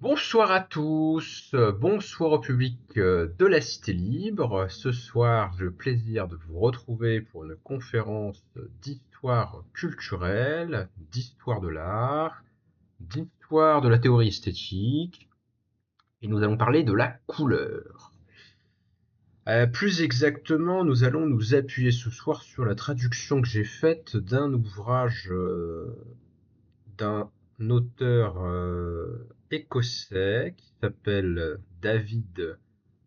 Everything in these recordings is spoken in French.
Bonsoir à tous, bonsoir au public de la Cité Libre. Ce soir, j'ai le plaisir de vous retrouver pour une conférence d'histoire culturelle, d'histoire de l'art, d'histoire de la théorie esthétique, et nous allons parler de la couleur. Plus exactement, nous allons nous appuyer ce soir sur la traduction que j'ai faite d'un ouvrage d'un auteur écossais qui s'appelle David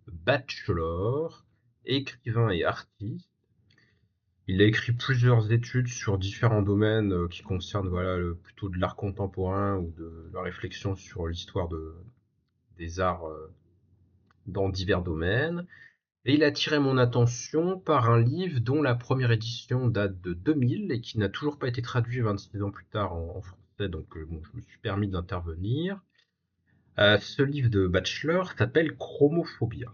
Batchelor, écrivain et artiste. Il a écrit plusieurs études sur différents domaines qui concernent plutôt de l'art contemporain ou de la réflexion sur l'histoire des arts dans divers domaines. Et il a attiré mon attention par un livre dont la première édition date de 2000 et qui n'a toujours pas été traduit 26 ans plus tard en français, donc je me suis permis d'intervenir. Ce livre de Batchelor s'appelle Chromophobia.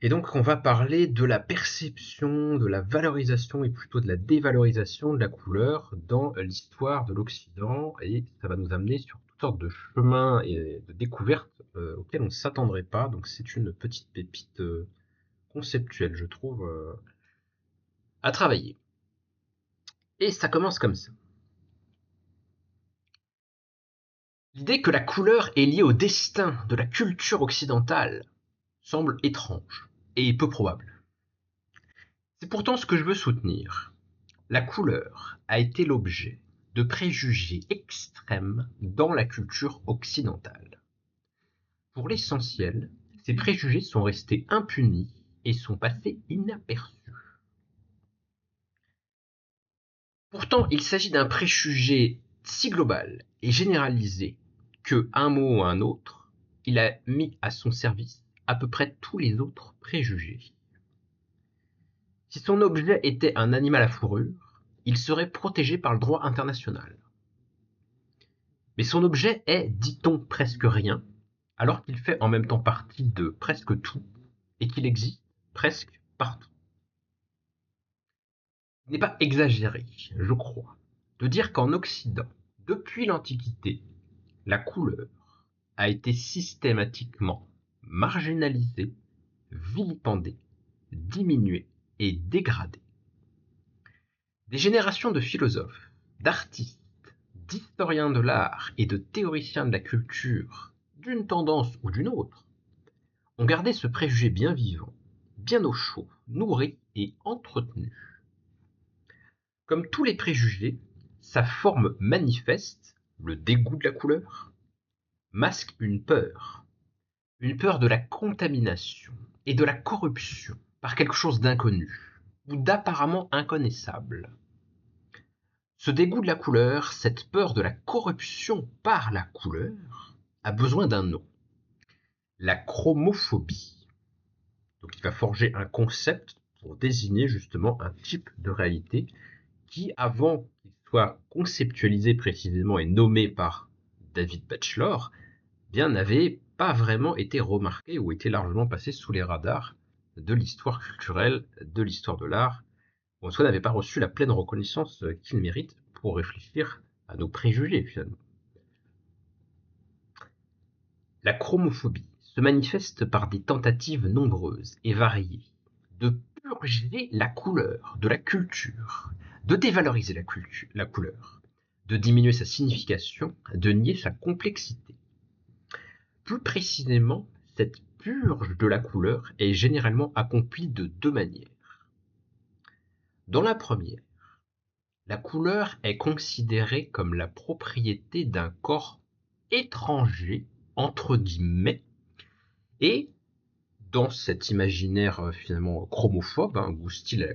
Et donc on va parler de la perception, de la valorisation et plutôt de la dévalorisation de la couleur dans l'histoire de l'Occident, et ça va nous amener sur toutes sortes de chemins et de découvertes auxquels on ne s'attendrait pas. Donc c'est une petite pépite conceptuelle, je trouve, à travailler. Et ça commence comme ça. L'idée que la couleur est liée au destin de la culture occidentale semble étrange et peu probable. C'est pourtant ce que je veux soutenir. La couleur a été l'objet de préjugés extrêmes dans la culture occidentale. Pour l'essentiel, ces préjugés sont restés impunis et sont passés inaperçus. Pourtant, il s'agit d'un préjugé si global et généralisé que, un mot ou un autre, il a mis à son service à peu près tous les autres préjugés. Si son objet était un animal à fourrure, il serait protégé par le droit international. Mais son objet est, dit-on, presque rien, alors qu'il fait en même temps partie de presque tout et qu'il existe presque partout. Il n'est pas exagéré, je crois, de dire qu'en Occident, depuis l'Antiquité, la couleur a été systématiquement marginalisée, vilipendée, diminuée et dégradée. Des générations de philosophes, d'artistes, d'historiens de l'art et de théoriciens de la culture, d'une tendance ou d'une autre, ont gardé ce préjugé bien vivant, bien au chaud, nourri et entretenu. Comme tous les préjugés, sa forme manifeste, le dégoût de la couleur, masque une peur de la contamination et de la corruption par quelque chose d'inconnu ou d'apparemment inconnaissable. Ce dégoût de la couleur, cette peur de la corruption par la couleur, a besoin d'un nom. La chromophobie. Donc il va forger un concept pour désigner justement un type de réalité qui, avant qu'il soit conceptualisé précisément et nommé par David Batchelor, bien n'avait pas vraiment été remarqué ou été largement passé sous les radars de l'histoire culturelle, de l'histoire de l'art, ou en tout cas n'avait pas reçu la pleine reconnaissance qu'il mérite pour réfléchir à nos préjugés finalement. La chromophobie se manifeste par des tentatives nombreuses et variées de purger la couleur de la culture, de dévaloriser la couleur, de diminuer sa signification, de nier sa complexité. Plus précisément, cette purge de la couleur est généralement accomplie de deux manières. Dans la première, la couleur est considérée comme la propriété d'un corps étranger, entre guillemets, et dans cet imaginaire finalement chromophobe, ou hostile à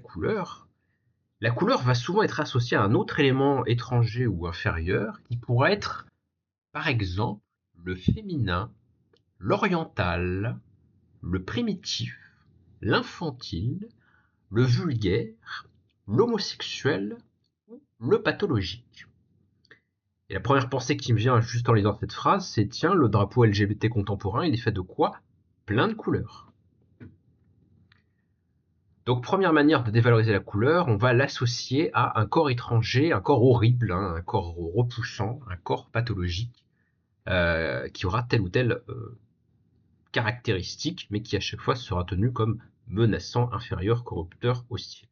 la couleur va souvent être associée à un autre élément étranger ou inférieur qui pourrait être, par exemple, le féminin, l'oriental, le primitif, l'infantile, le vulgaire, l'homosexuel ou le pathologique. Et la première pensée qui me vient juste en lisant cette phrase, c'est tiens, le drapeau LGBT contemporain, il est fait de quoi? Plein de couleurs. Donc première manière de dévaloriser la couleur, on va l'associer à un corps étranger, un corps horrible, hein, un corps repoussant, un corps pathologique, qui aura telle ou telle caractéristique, mais qui à chaque fois sera tenu comme menaçant, inférieur, corrupteur, hostile.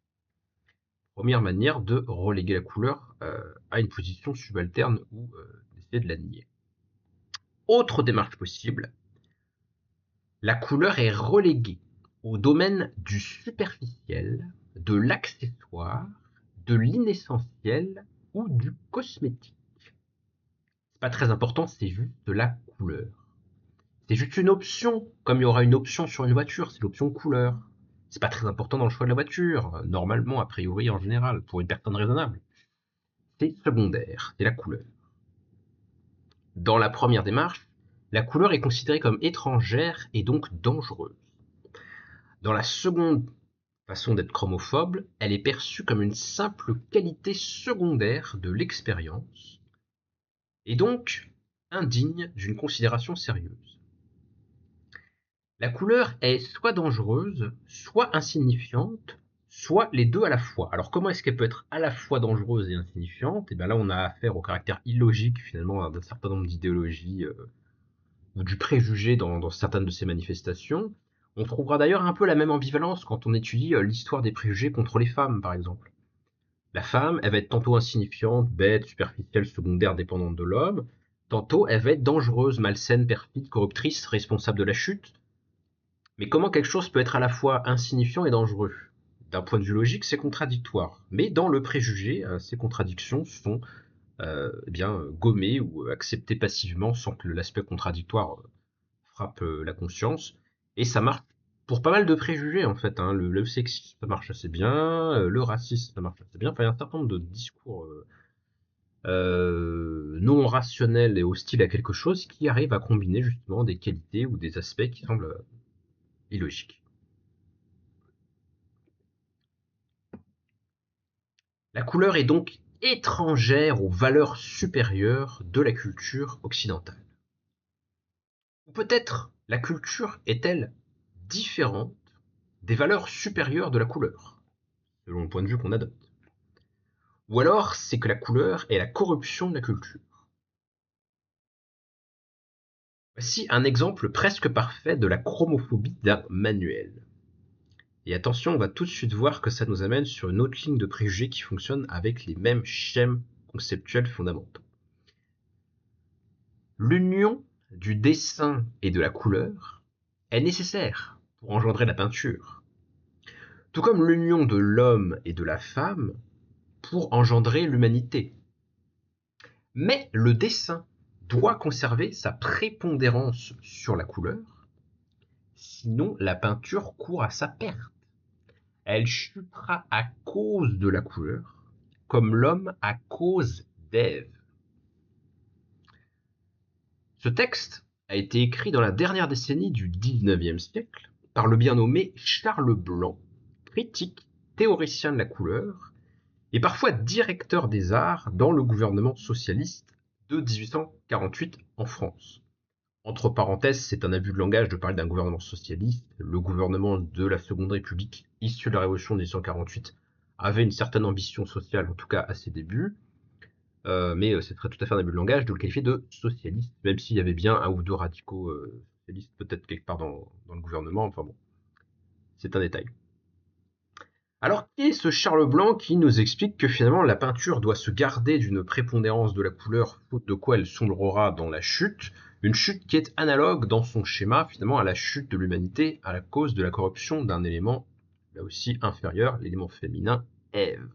Première manière de reléguer la couleur à une position subalterne ou d'essayer de la nier. Autre démarche possible, la couleur est reléguée au domaine du superficiel, de l'accessoire, de l'inessentiel ou du cosmétique. C'est pas très important, c'est juste de la couleur. C'est juste une option, comme il y aura une option sur une voiture, c'est l'option couleur. C'est pas très important dans le choix de la voiture, normalement, a priori, en général, pour une personne raisonnable. C'est secondaire, c'est la couleur. Dans la première démarche, la couleur est considérée comme étrangère et donc dangereuse. Dans la seconde façon d'être chromophobe, elle est perçue comme une simple qualité secondaire de l'expérience, et donc indigne d'une considération sérieuse. La couleur est soit dangereuse, soit insignifiante, soit les deux à la fois. Alors comment est-ce qu'elle peut être à la fois dangereuse et insignifiante? Et bien là on a affaire au caractère illogique finalement d'un certain nombre d'idéologies ou du préjugé dans certaines de ces manifestations. On trouvera d'ailleurs un peu la même ambivalence quand on étudie l'histoire des préjugés contre les femmes par exemple. La femme, elle va être tantôt insignifiante, bête, superficielle, secondaire, dépendante de l'homme, tantôt elle va être dangereuse, malsaine, perfide, corruptrice, responsable de la chute. Mais comment quelque chose peut être à la fois insignifiant et dangereux? D'un point de vue logique, c'est contradictoire. Mais dans le préjugé, ces contradictions sont gommées ou acceptées passivement sans que l'aspect contradictoire frappe la conscience. Et ça marche pour pas mal de préjugés en fait. Hein. Le sexisme, ça marche assez bien. Le racisme, ça marche assez bien. Enfin, il y a un certain nombre de discours non rationnels et hostiles à quelque chose qui arrivent à combiner justement des qualités ou des aspects qui semblent illogiques. La couleur est donc étrangère aux valeurs supérieures de la culture occidentale. Ou peut-être la culture est-elle différente des valeurs supérieures de la couleur, selon le point de vue qu'on adopte. Ou alors c'est que la couleur est la corruption de la culture. Voici un exemple presque parfait de la chromophobie d'un manuel. Et attention, on va tout de suite voir que ça nous amène sur une autre ligne de préjugés qui fonctionne avec les mêmes schèmes conceptuels fondamentaux. L'union du dessin et de la couleur est nécessaire pour engendrer la peinture, tout comme l'union de l'homme et de la femme pour engendrer l'humanité. Mais le dessin doit conserver sa prépondérance sur la couleur, sinon la peinture court à sa perte. Elle chutera à cause de la couleur, comme l'homme à cause d'Ève. Ce texte a été écrit dans la dernière décennie du XIXe siècle par le bien nommé Charles Blanc, critique, théoricien de la couleur, et parfois directeur des arts dans le gouvernement socialiste de 1848 en France. Entre parenthèses, c'est un abus de langage de parler d'un gouvernement socialiste. Le gouvernement de la Seconde République, issu de la Révolution de 1848, avait une certaine ambition sociale, en tout cas à ses débuts. Mais c'est tout à fait un abus de langage de le qualifier de socialiste, même s'il y avait bien un ou deux radicaux socialistes peut-être quelque part dans le gouvernement. Enfin bon, c'est un détail. Alors, qui est ce Charles Blanc qui nous explique que finalement la peinture doit se garder d'une prépondérance de la couleur, faute de quoi elle sombrera dans la chute, une chute qui est analogue dans son schéma finalement à la chute de l'humanité à la cause de la corruption d'un élément là aussi inférieur, l'élément féminin, Ève.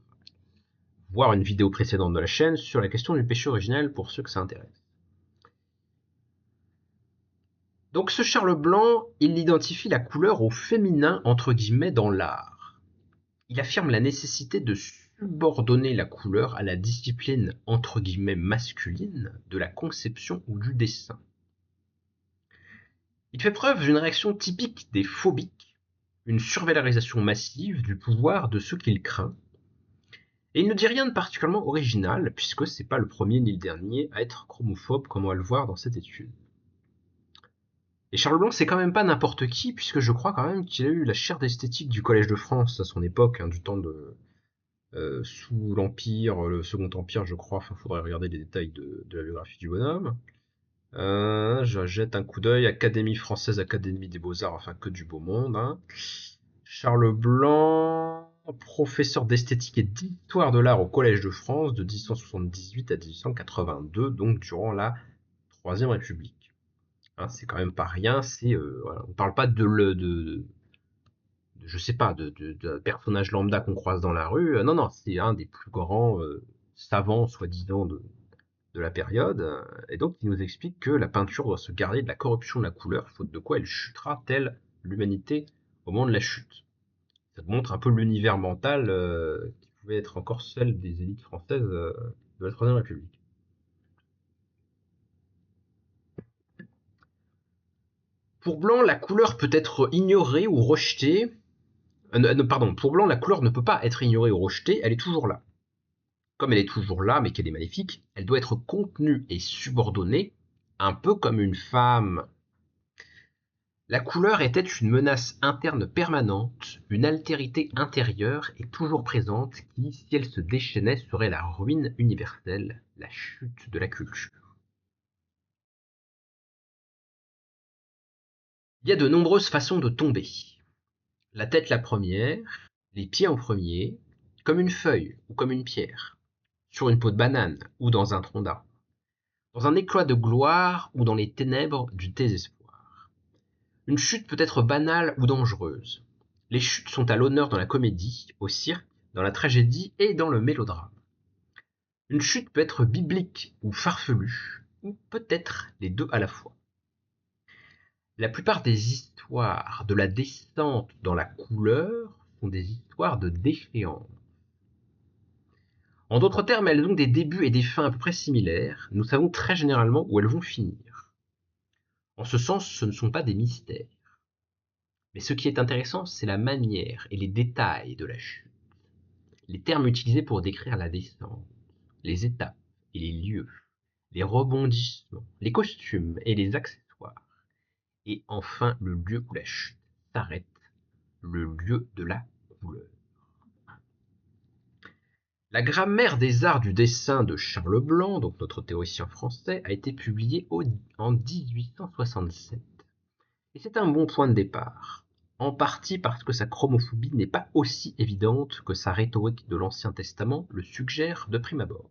Voir une vidéo précédente de la chaîne sur la question du péché originel pour ceux que ça intéresse. Donc ce Charles Blanc, il identifie la couleur au féminin entre guillemets dans l'art. Il affirme la nécessité de subordonner la couleur à la discipline entre guillemets masculine de la conception ou du dessin. Il fait preuve d'une réaction typique des phobiques, une survalorisation massive du pouvoir de ceux qu'il craint. Et il ne dit rien de particulièrement original, puisque c'est pas le premier ni le dernier à être chromophobe, comme on va le voir dans cette étude. Et Charles Blanc, c'est quand même pas n'importe qui, puisque je crois quand même qu'il a eu la chaire d'esthétique du Collège de France à son époque, hein, du temps de sous l'Empire, le Second Empire, je crois. Enfin, faudrait regarder les détails de la biographie du bonhomme. Je jette un coup d'œil. Académie française, Académie des Beaux-Arts, enfin que du beau monde. Hein. Charles Blanc, professeur d'esthétique et d'histoire de l'art au Collège de France de 1878 à 1882, donc durant la Troisième République. Hein, c'est quand même pas rien. Voilà, on parle pas je sais pas, de personnage lambda qu'on croise dans la rue. Non, non, c'est un des plus grands savants, soi-disant, de la période. Et donc, il nous explique que la peinture doit se garder de la corruption de la couleur, faute de quoi elle chutera telle l'humanité au moment de la chute. Ça montre un peu l'univers mental qui pouvait être encore celle des élites françaises de la Troisième République. Pour Blanc, la couleur peut être ignorée ou rejetée. Pardon, pour Blanc, la couleur ne peut pas être ignorée ou rejetée, elle est toujours là. Comme elle est toujours là, mais qu'elle est maléfique, elle doit être contenue et subordonnée, un peu comme une femme. La couleur était une menace interne permanente, une altérité intérieure et toujours présente qui, si elle se déchaînait, serait la ruine universelle, la chute de la culture. Il y a de nombreuses façons de tomber. La tête la première, les pieds en premier, comme une feuille ou comme une pierre, sur une peau de banane ou dans un tronc d'arbre, dans un éclat de gloire ou dans les ténèbres du désespoir. Une chute peut être banale ou dangereuse. Les chutes sont à l'honneur dans la comédie, au cirque, dans la tragédie et dans le mélodrame. Une chute peut être biblique ou farfelue, ou peut-être les deux à la fois. La plupart des histoires de la descente dans la couleur sont des histoires de déchéance. En d'autres termes, elles ont des débuts et des fins à peu près similaires. Nous savons très généralement où elles vont finir. En ce sens, ce ne sont pas des mystères. Mais ce qui est intéressant, c'est la manière et les détails de la chute. Les termes utilisés pour décrire la descente, les étapes et les lieux, les rebondissements, les costumes et les accessoires, et enfin le lieu où la chute s'arrête, le lieu de la couleur. La grammaire des arts du dessin de Charles Blanc, donc notre théoricien français, a été publiée en 1867. Et c'est un bon point de départ, en partie parce que sa chromophobie n'est pas aussi évidente que sa rhétorique de l'Ancien Testament le suggère de prime abord.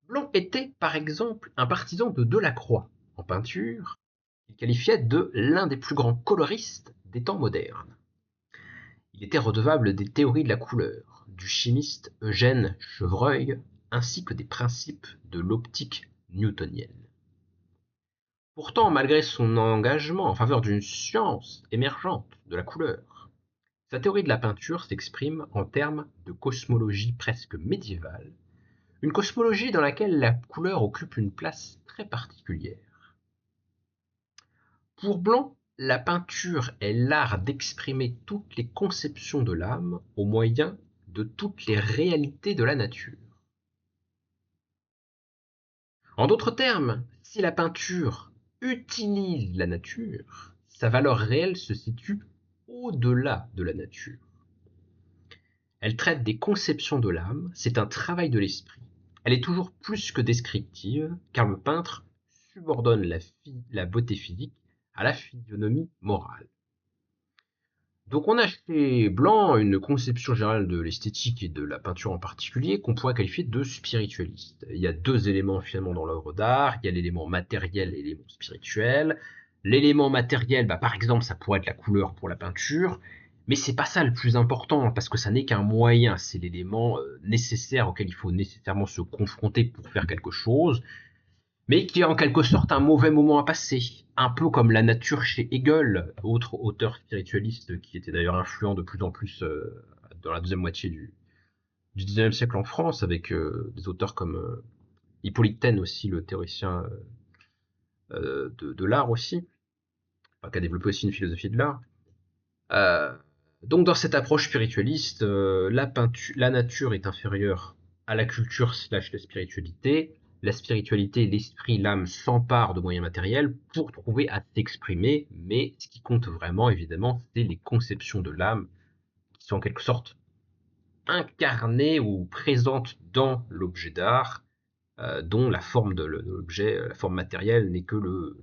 Blanc était, par exemple, un partisan de Delacroix en peinture, qu'il qualifiait de l'un des plus grands coloristes des temps modernes. Il était redevable des théories de la couleur, du chimiste Eugène Chevreuil, ainsi que des principes de l'optique newtonienne. Pourtant, malgré son engagement en faveur d'une science émergente de la couleur, sa théorie de la peinture s'exprime en termes de cosmologie presque médiévale, une cosmologie dans laquelle la couleur occupe une place très particulière. Pour Blanc, la peinture est l'art d'exprimer toutes les conceptions de l'âme au moyen de toutes les réalités de la nature. En d'autres termes, si la peinture utilise la nature, sa valeur réelle se situe au-delà de la nature. Elle traite des conceptions de l'âme, c'est un travail de l'esprit. Elle est toujours plus que descriptive, car le peintre subordonne la beauté physique à la physionomie morale. Donc on a chez Blanc une conception générale de l'esthétique et de la peinture en particulier qu'on pourrait qualifier de spiritualiste. Il y a deux éléments finalement dans l'œuvre d'art, il y a l'élément matériel et l'élément spirituel. L'élément matériel, par exemple, ça pourrait être la couleur pour la peinture, mais c'est pas ça le plus important, parce que ça n'est qu'un moyen, c'est l'élément nécessaire auquel il faut nécessairement se confronter pour faire quelque chose, mais qui est en quelque sorte un mauvais moment à passer. Un peu comme la nature chez Hegel, autre auteur spiritualiste qui était d'ailleurs influent de plus en plus dans la deuxième moitié du 19e siècle en France, avec des auteurs comme Hippolyte Taine aussi, le théoricien de l'art aussi, qui a développé aussi une philosophie de l'art. Euh, donc dans cette approche spiritualiste, la nature est inférieure à la culture slash la spiritualité, la spiritualité, l'esprit, l'âme s'emparent de moyens matériels pour trouver à s'exprimer, mais ce qui compte vraiment, évidemment, c'est les conceptions de l'âme qui sont en quelque sorte incarnées ou présentes dans l'objet d'art, dont la forme de l'objet, la forme matérielle n'est que le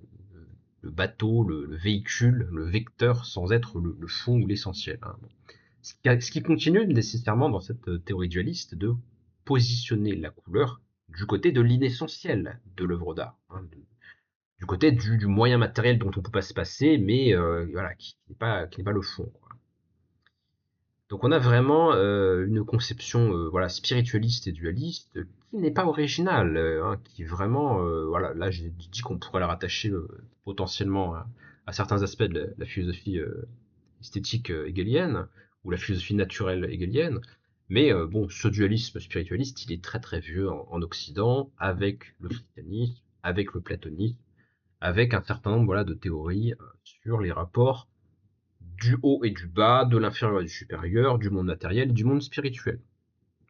bateau, le véhicule, le vecteur, sans être le fond ou l'essentiel. Hein. Ce qui continue nécessairement dans cette théorie dualiste de positionner la couleur du côté de l'inessentiel de l'œuvre d'art, hein, du côté du moyen matériel dont on peut pas se passer, mais voilà, qui n'est pas le fond. Quoi. Donc on a vraiment une conception voilà, spiritualiste et dualiste qui n'est pas originale, hein, qui vraiment, voilà, là j'ai dit qu'on pourrait la rattacher potentiellement à certains aspects de la philosophie esthétique hegelienne, ou la philosophie naturelle hegelienne, mais bon, ce dualisme spiritualiste, il est très très vieux en Occident, avec le christianisme, avec le platonisme, avec un certain nombre voilà, de théories sur les rapports du haut et du bas, de l'inférieur et du supérieur, du monde matériel et du monde spirituel.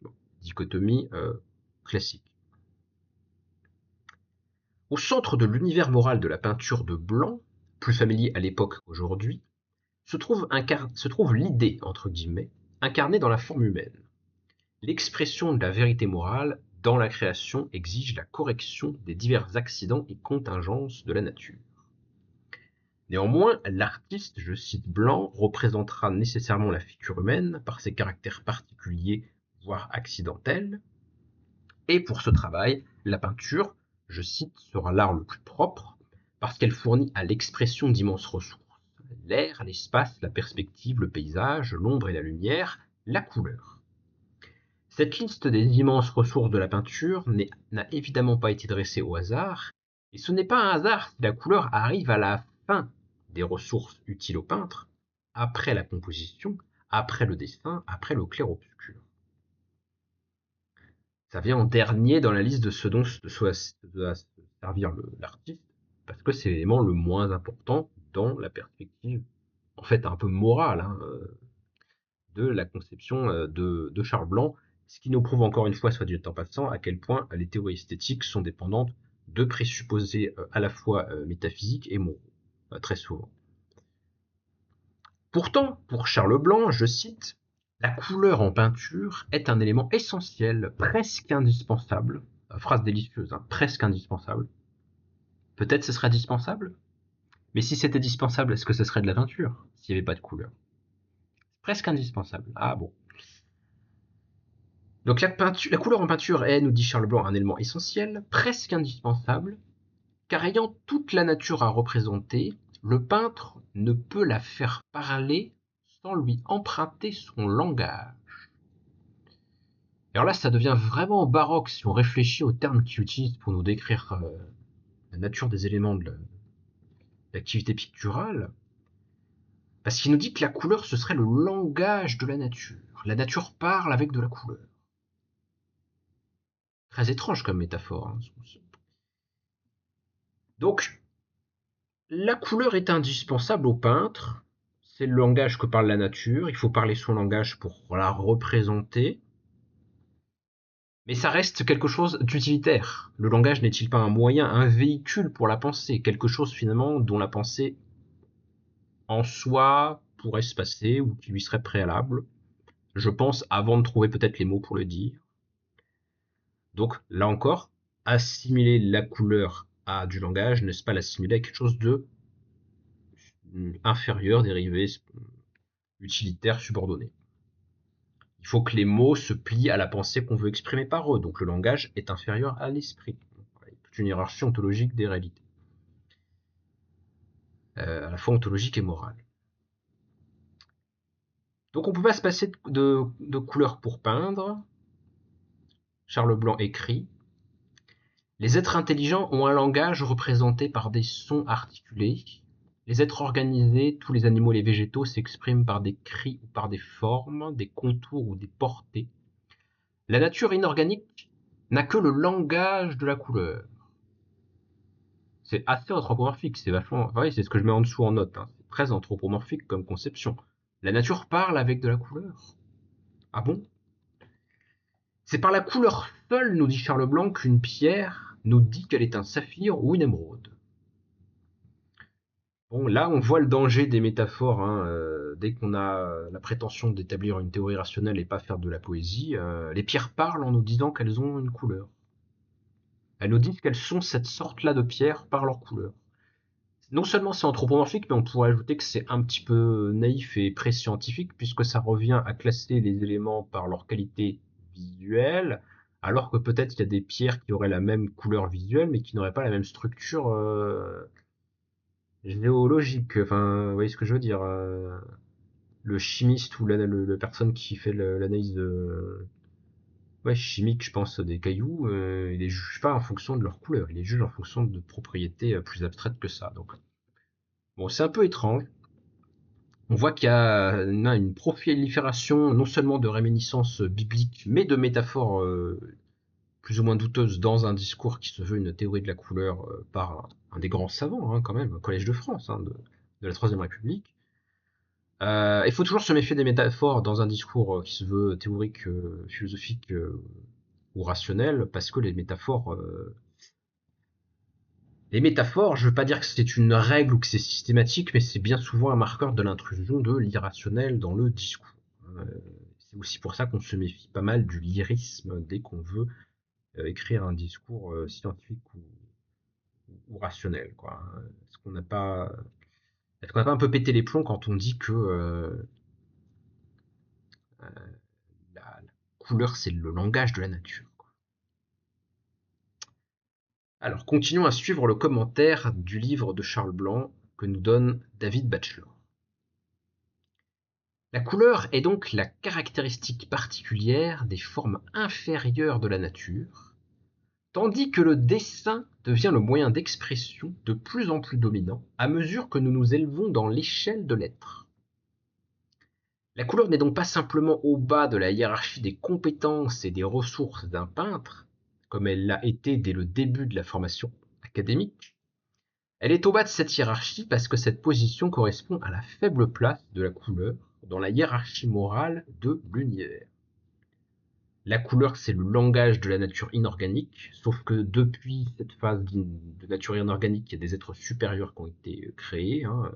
Bon, dichotomie classique. Au centre de l'univers moral de la peinture de blanc, plus familier à l'époque qu'aujourd'hui, se trouve l'idée, entre guillemets, incarnée dans la forme humaine. L'expression de la vérité morale dans la création exige la correction des divers accidents et contingences de la nature. Néanmoins, l'artiste, je cite Blanc, représentera nécessairement la figure humaine par ses caractères particuliers, voire accidentels. Et pour ce travail, la peinture, je cite, sera l'art le plus propre parce qu'elle fournit à l'expression d'immenses ressources. L'air, l'espace, la perspective, le paysage, l'ombre et la lumière, la couleur. Cette liste des immenses ressources de la peinture n'a évidemment pas été dressée au hasard, et ce n'est pas un hasard si la couleur arrive à la fin des ressources utiles au peintre, après la composition, après le dessin, après le clair-obscur. Ça vient en dernier dans la liste de ce dont doit se servir l'artiste, parce que c'est l'élément le moins important dans la perspective, en fait un peu morale, hein, de la conception de Charles Blanc, ce qui nous prouve encore une fois, soit dit en passant, à quel point les théories esthétiques sont dépendantes de présupposés à la fois métaphysiques et moraux, très souvent. Pourtant, pour Charles Blanc, je cite, la couleur en peinture est un élément essentiel, presque indispensable. Phrase délicieuse, hein, presque indispensable. Peut-être ce serait indispensable, mais si c'était dispensable, est-ce que ce serait de la peinture, s'il n'y avait pas de couleur? Presque indispensable. Ah bon. Donc la couleur en peinture est, nous dit Charles Blanc, un élément essentiel, presque indispensable, car ayant toute la nature à représenter, le peintre ne peut la faire parler sans lui emprunter son langage. Et alors là, ça devient vraiment baroque si on réfléchit aux termes qu'il utilise pour nous décrire la nature des éléments de l'activité picturale, parce qu'il nous dit que la couleur, ce serait le langage de la nature. La nature parle avec de la couleur. Très étrange comme métaphore. Hein. Donc, la couleur est indispensable au peintre. C'est le langage que parle la nature. Il faut parler son langage pour la représenter. Mais ça reste quelque chose d'utilitaire. Le langage n'est-il pas un moyen, un véhicule pour la pensée? Quelque chose finalement dont la pensée en soi pourrait se passer ou qui lui serait préalable. Je pense avant de trouver peut-être les mots pour le dire. Donc là encore, assimiler la couleur à du langage, n'est-ce pas l'assimiler à quelque chose de inférieur, dérivé, utilitaire, subordonné. Il faut que les mots se plient à la pensée qu'on veut exprimer par eux, donc le langage est inférieur à l'esprit. Toute une hiérarchie ontologique des réalités, à la fois ontologique et morale. Donc on ne peut pas se passer de couleur pour peindre. Charles Blanc écrit: les êtres intelligents ont un langage représenté par des sons articulés. Les êtres organisés, tous les animaux et les végétaux, s'expriment par des cris ou par des formes, des contours ou des portées. La nature inorganique n'a que le langage de la couleur. C'est assez anthropomorphique, c'est vachement... Ouais, c'est ce que je mets en dessous en note. Hein. C'est très anthropomorphique comme conception. La nature parle avec de la couleur. Ah bon? C'est par la couleur seule, nous dit Charles Blanc, qu'une pierre nous dit qu'elle est un saphir ou une émeraude. Bon, là, on voit le danger des métaphores. Hein, dès qu'on a la prétention d'établir une théorie rationnelle et pas faire de la poésie, les pierres parlent en nous disant qu'elles ont une couleur. Elles nous disent qu'elles sont cette sorte-là de pierres par leur couleur. Non seulement c'est anthropomorphique, mais on pourrait ajouter que c'est un petit peu naïf et pré-scientifique, puisque ça revient à classer les éléments par leur qualité visuelle, alors que peut-être il y a des pierres qui auraient la même couleur visuelle, mais qui n'auraient pas la même structure géologique. Enfin, vous voyez ce que je veux dire. Le chimiste ou la personne qui fait l'analyse ouais, chimique, je pense, des cailloux, il les juge pas en fonction de leur couleur, il les juge en fonction de propriétés plus abstraites que ça. Donc, bon, c'est un peu étrange. On voit qu'il y a une prolifération non seulement de réminiscences bibliques, mais de métaphores plus ou moins douteuses dans un discours qui se veut une théorie de la couleur par un des grands savants, hein, quand même, Collège de France, hein, de la Troisième République. Il faut toujours se méfier des métaphores dans un discours qui se veut théorique, philosophique ou rationnel, parce que les métaphores, je veux pas dire que c'est une règle ou que c'est systématique, mais c'est bien souvent un marqueur de l'intrusion de l'irrationnel dans le discours. C'est aussi pour ça qu'on se méfie pas mal du lyrisme dès qu'on veut écrire un discours scientifique ou rationnel, quoi. Est-ce qu'on n'a pas un peu pété les plombs quand on dit que la couleur c'est le langage de la nature, quoi. Alors, continuons à suivre le commentaire du livre de Charles Blanc que nous donne David Batchelor. La couleur est donc la caractéristique particulière des formes inférieures de la nature, tandis que le dessin devient le moyen d'expression de plus en plus dominant à mesure que nous nous élevons dans l'échelle de l'être. La couleur n'est donc pas simplement au bas de la hiérarchie des compétences et des ressources d'un peintre, comme elle l'a été dès le début de la formation académique. Elle est au bas de cette hiérarchie parce que cette position correspond à la faible place de la couleur dans la hiérarchie morale de l'univers. La couleur, c'est le langage de la nature inorganique, sauf que depuis cette phase de nature inorganique, il y a des êtres supérieurs qui ont été créés, hein,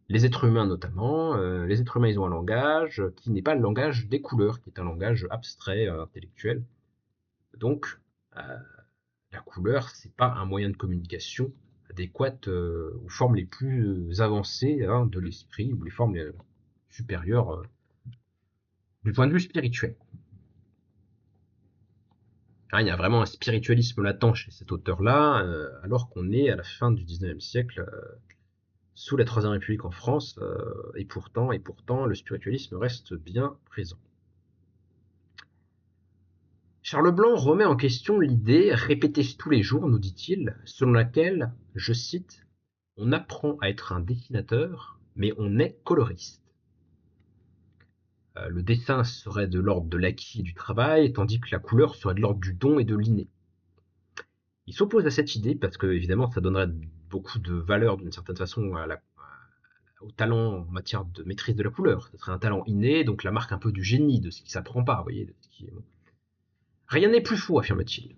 les êtres humains notamment. Les êtres humains, ils ont un langage qui n'est pas le langage des couleurs, qui est un langage abstrait, intellectuel. Donc, euh, la couleur, c'est pas un moyen de communication adéquate aux formes les plus avancées, hein, de l'esprit, ou les formes supérieures du point de vue spirituel. Hein, il y a vraiment un spiritualisme latent chez cet auteur-là, alors qu'on est à la fin du XIXe siècle, sous la Troisième République en France, et pourtant, le spiritualisme reste bien présent. Charles Blanc remet en question l'idée, répétée tous les jours, nous dit-il, selon laquelle, je cite, « On apprend à être un dessinateur, mais on est coloriste. » Le dessin serait de l'ordre de l'acquis et du travail, tandis que la couleur serait de l'ordre du don et de l'inné. Il s'oppose à cette idée parce que, évidemment, ça donnerait beaucoup de valeur, d'une certaine façon, au talent en matière de maîtrise de la couleur. Ce serait un talent inné, donc la marque un peu du génie, de ce qui s'apprend pas, vous voyez. Bon. Rien n'est plus faux, affirme-t-il.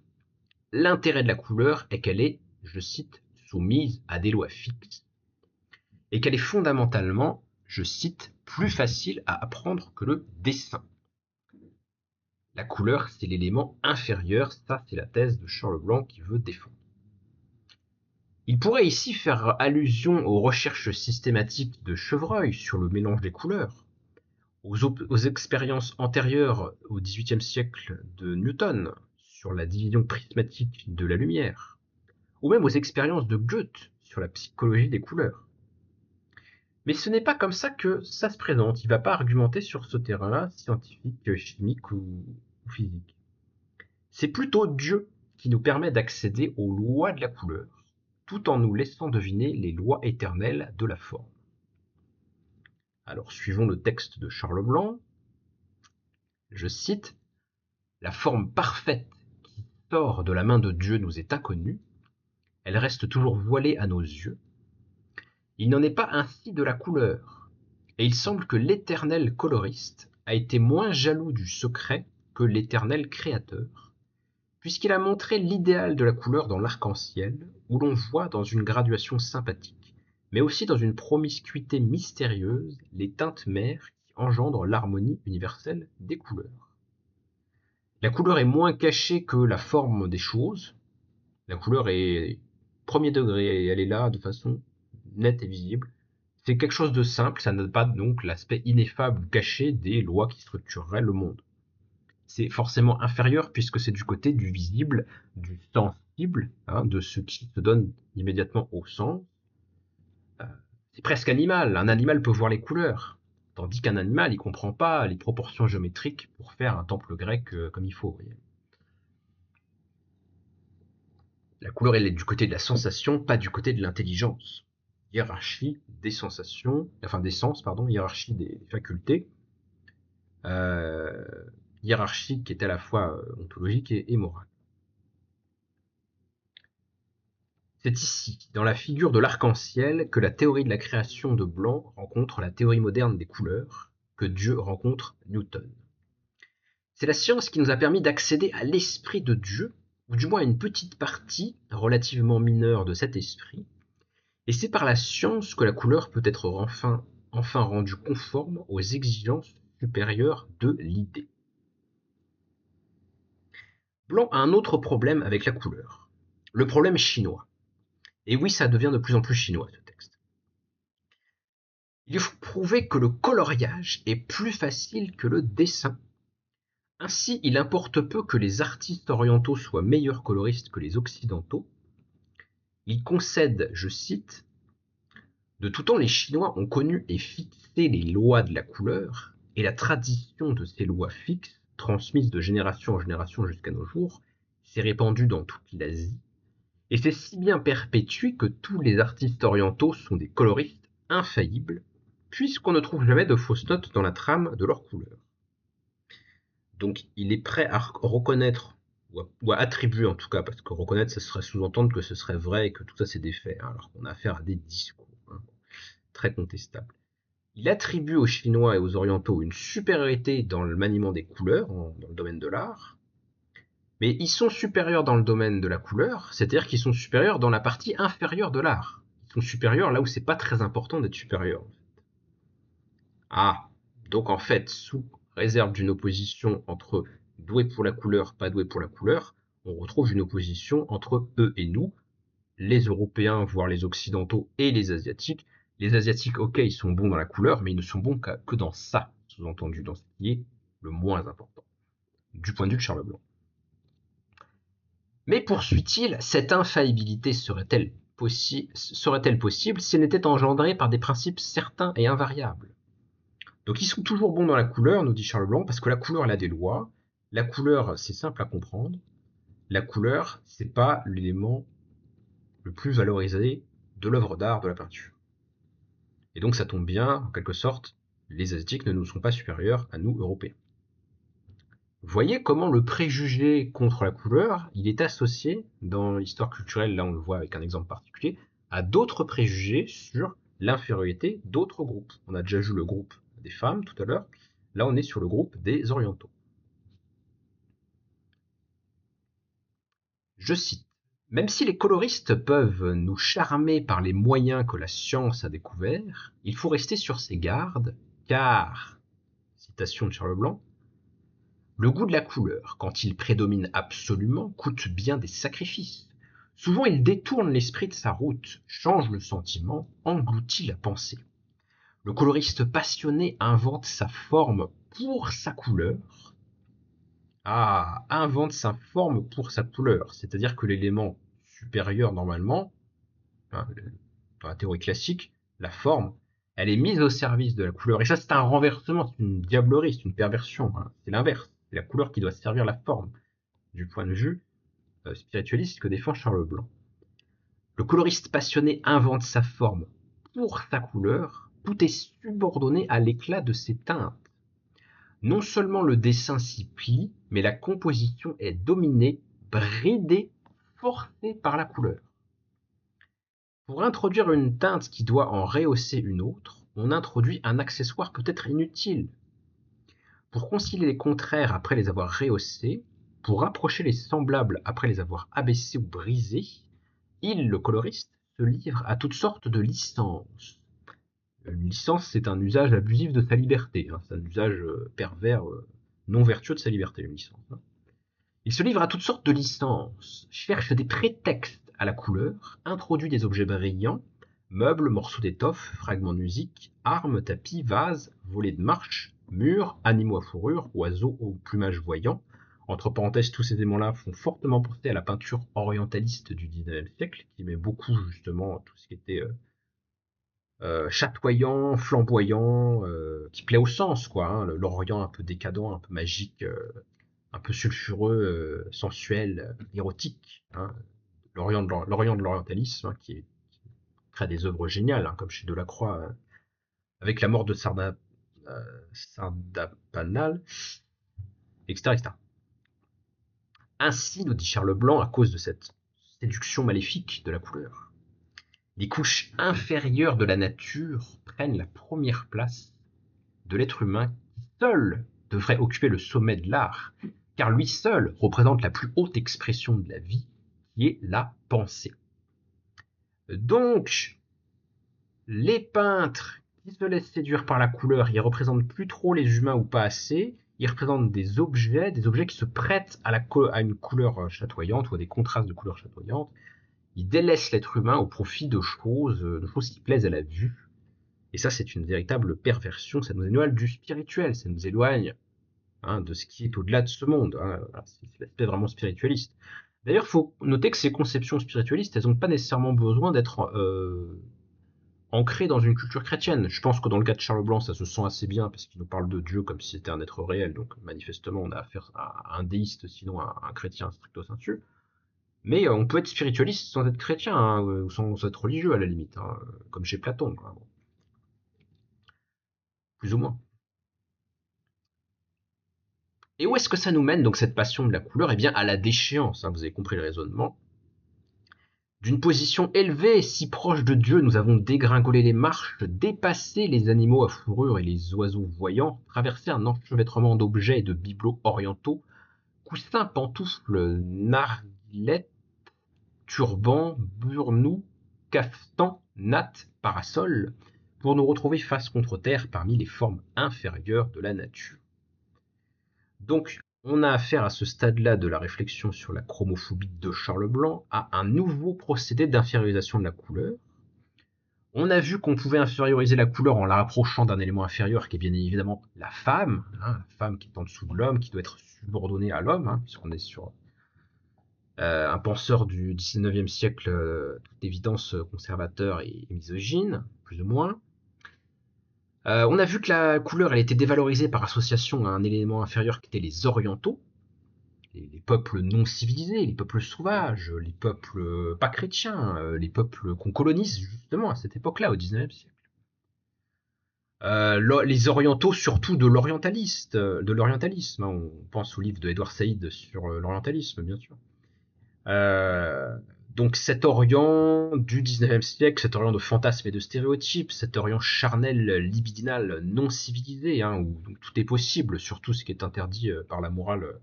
L'intérêt de la couleur est qu'elle est, je cite, soumise à des lois fixes, et qu'elle est fondamentalement, je cite, plus facile à apprendre que le dessin. La couleur, c'est l'élément inférieur, ça c'est la thèse de Charles Blanc qui veut défendre. Il pourrait ici faire allusion aux recherches systématiques de Chevreuil sur le mélange des couleurs, aux expériences antérieures au XVIIIe siècle de Newton sur la division prismatique de la lumière, ou même aux expériences de Goethe sur la psychologie des couleurs. Mais ce n'est pas comme ça que ça se présente, il ne va pas argumenter sur ce terrain-là, scientifique, chimique ou physique. C'est plutôt Dieu qui nous permet d'accéder aux lois de la couleur, tout en nous laissant deviner les lois éternelles de la forme. Alors suivons le texte de Charles Blanc. Je cite, « La forme parfaite qui sort de la main de Dieu nous est inconnue, elle reste toujours voilée à nos yeux. Il n'en est pas ainsi de la couleur, et il semble que l'éternel coloriste a été moins jaloux du secret que l'éternel créateur, puisqu'il a montré l'idéal de la couleur dans l'arc-en-ciel, où l'on voit dans une graduation sympathique, mais aussi dans une promiscuité mystérieuse, les teintes mères qui engendrent l'harmonie universelle des couleurs. La couleur est moins cachée que la forme des choses. La couleur est premier degré et elle est là de façon nette et visible. C'est quelque chose de simple, ça n'a pas donc l'aspect ineffable ou caché des lois qui structureraient le monde. C'est forcément inférieur puisque c'est du côté du visible, du sensible, de ce qui se donne immédiatement au sens. C'est presque animal, un animal peut voir les couleurs, tandis qu'un animal, il comprend pas les proportions géométriques pour faire un temple grec comme il faut. Voyez. La couleur, elle est du côté de la sensation, pas du côté de l'intelligence. Hiérarchie des sensations, enfin des sens, pardon, hiérarchie des facultés, euh, hiérarchie qui est à la fois ontologique et morale. C'est ici, dans la figure de l'arc-en-ciel, que la théorie de la création de blanc rencontre la théorie moderne des couleurs, que Dieu rencontre Newton. C'est la science qui nous a permis d'accéder à l'esprit de Dieu, ou du moins à une petite partie relativement mineure de cet esprit, et c'est par la science que la couleur peut être enfin rendue conforme aux exigences supérieures de l'idée. Blanc a un autre problème avec la couleur, le problème chinois. Et oui, ça devient de plus en plus chinois ce texte. Il faut prouver que le coloriage est plus facile que le dessin. Ainsi, il importe peu que les artistes orientaux soient meilleurs coloristes que les occidentaux. Il concède, je cite, de tout temps les Chinois ont connu et fixé les lois de la couleur, et la tradition de ces lois fixes, transmises de génération en génération jusqu'à nos jours, s'est répandue dans toute l'Asie, et c'est si bien perpétué que tous les artistes orientaux sont des coloristes infaillibles, puisqu'on ne trouve jamais de fausses notes dans la trame de leurs couleurs. Donc il est prêt à reconnaître, ou à attribuer en tout cas, parce que reconnaître, ça serait sous-entendre que ce serait vrai et que tout ça c'est des faits, alors qu'on a affaire à des discours, très contestables. Il attribue aux Chinois et aux Orientaux une supériorité dans le maniement des couleurs, dans le domaine de l'art, mais ils sont supérieurs dans le domaine de la couleur, c'est-à-dire qu'ils sont supérieurs dans la partie inférieure de l'art. Ils sont supérieurs là où c'est pas très important d'être supérieur. Ah, donc en fait, sous réserve d'une opposition entre doué pour la couleur, pas doué pour la couleur, on retrouve une opposition entre eux et nous, les Européens, voire les Occidentaux et les Asiatiques. Les Asiatiques, ok, ils sont bons dans la couleur, mais ils ne sont bons que dans ça, sous-entendu, dans ce qui est le moins important, du point de vue de Charles Blanc. Mais poursuit-il, cette infaillibilité serait-elle possible si elle n'était engendrée par des principes certains et invariables? Donc ils sont toujours bons dans la couleur, nous dit Charles Blanc, parce que la couleur elle a des lois. La couleur, c'est simple à comprendre. La couleur, c'est pas l'élément le plus valorisé de l'œuvre d'art, de la peinture. Et donc ça tombe bien, en quelque sorte, les Asiatiques ne nous sont pas supérieurs à nous, Européens. Voyez comment le préjugé contre la couleur, il est associé, dans l'histoire culturelle, là on le voit avec un exemple particulier, à d'autres préjugés sur l'infériorité d'autres groupes. On a déjà vu le groupe des femmes tout à l'heure, là on est sur le groupe des orientaux. Je cite, « Même si les coloristes peuvent nous charmer par les moyens que la science a découverts, il faut rester sur ses gardes, car, citation de Charles Blanc, le goût de la couleur, quand il prédomine absolument, coûte bien des sacrifices. Souvent il détourne l'esprit de sa route, change le sentiment, engloutit la pensée. Le coloriste passionné invente sa forme pour sa couleur. Ah, invente sa forme pour sa couleur, c'est-à-dire que l'élément supérieur normalement, dans la théorie classique, la forme, elle est mise au service de la couleur. Et ça c'est un renversement, c'est une diablerie, c'est une perversion, c'est l'inverse. C'est la couleur qui doit servir la forme, du point de vue spiritualiste que défend Charles Blanc. Le coloriste passionné invente sa forme pour sa couleur, tout est subordonné à l'éclat de ses teintes. Non seulement le dessin s'y plie, mais la composition est dominée, bridée, forcée par la couleur. Pour introduire une teinte qui doit en rehausser une autre, on introduit un accessoire peut-être inutile. Pour concilier les contraires après les avoir rehaussés, Pour rapprocher les semblables après les avoir abaissés ou brisés, il, le coloriste, se livre à toutes sortes de licences. Une licence, c'est un usage abusif de sa liberté. C'est un usage pervers, non vertueux de sa liberté, une licence. Il se livre à toutes sortes de licences, cherche des prétextes à la couleur, introduit des objets brillants, meubles, morceaux d'étoffe, fragments de musique, armes, tapis, vases, volets de marche, murs, animaux à fourrure, oiseaux au plumage voyant. Entre parenthèses, tous ces éléments-là font fortement penser à la peinture orientaliste du XIXe siècle, qui met beaucoup justement tout ce qui était chatoyant, flamboyant, qui plaît au sens, quoi. L'Orient un peu décadent, un peu magique, un peu sulfureux, sensuel, érotique. L'Orient de l'orientalisme, qui crée des œuvres géniales, comme chez Delacroix, avec la mort de Sardanapale, etc., etc. Ainsi, nous dit Charles Blanc, à cause de cette séduction maléfique de la couleur, les couches inférieures de la nature prennent la première place de l'être humain qui seul devrait occuper le sommet de l'art, car lui seul représente la plus haute expression de la vie, qui est la pensée. Donc, les peintres qui se laissent séduire par la couleur, ils représentent plus trop les humains ou pas assez, ils représentent des objets qui se prêtent à une couleur chatoyante ou à des contrastes de couleurs chatoyantes. Ils délaissent l'être humain au profit de choses qui plaisent à la vue. Et ça, c'est une véritable perversion, ça nous éloigne du spirituel, ça nous éloigne de ce qui est au-delà de ce monde. C'est l'aspect vraiment spiritualiste. D'ailleurs, il faut noter que ces conceptions spiritualistes, elles n'ont pas nécessairement besoin d'être ancrées dans une culture chrétienne. Je pense que dans le cas de Charles Blanc, ça se sent assez bien, parce qu'il nous parle de Dieu comme si c'était un être réel, donc manifestement, on a affaire à un déiste, sinon à un chrétien stricto sensu. Mais on peut être spiritualiste sans être chrétien, ou sans être religieux à la limite, comme chez Platon, plus ou moins. Et où est-ce que ça nous mène, donc, cette passion de la couleur? Eh bien, à la déchéance, vous avez compris le raisonnement. D'une position élevée, si proche de Dieu, nous avons dégringolé les marches, dépassé les animaux à fourrure et les oiseaux voyants, traversé un enchevêtrement d'objets et de bibelots orientaux, coussins, pantoufles, narguillettes, turbans, burnous, cafetans, nattes, parasols, pour nous retrouver face contre terre parmi les formes inférieures de la nature. Donc, on a affaire à ce stade-là de la réflexion sur la chromophobie de Charles Blanc à un nouveau procédé d'infériorisation de la couleur. On a vu qu'on pouvait inférioriser la couleur en la rapprochant d'un élément inférieur qui est bien évidemment la femme qui est en dessous de l'homme, qui doit être subordonnée à l'homme, puisqu'on est sur un penseur du XIXe siècle, toute évidence conservateur et misogyne, plus ou moins. On a vu que la couleur elle était dévalorisée par association à un élément inférieur qui était les orientaux, les peuples non civilisés, les peuples sauvages, les peuples pas chrétiens, les peuples qu'on colonise justement à cette époque-là, au XIXe siècle. Les orientaux, surtout de l'orientalisme. On pense au livre de Edward Said sur l'orientalisme, bien sûr. Donc cet Orient du XIXe siècle, cet Orient de fantasmes et de stéréotypes, cet Orient charnel, libidinal, non civilisé, où donc, tout est possible, surtout ce qui est interdit par la morale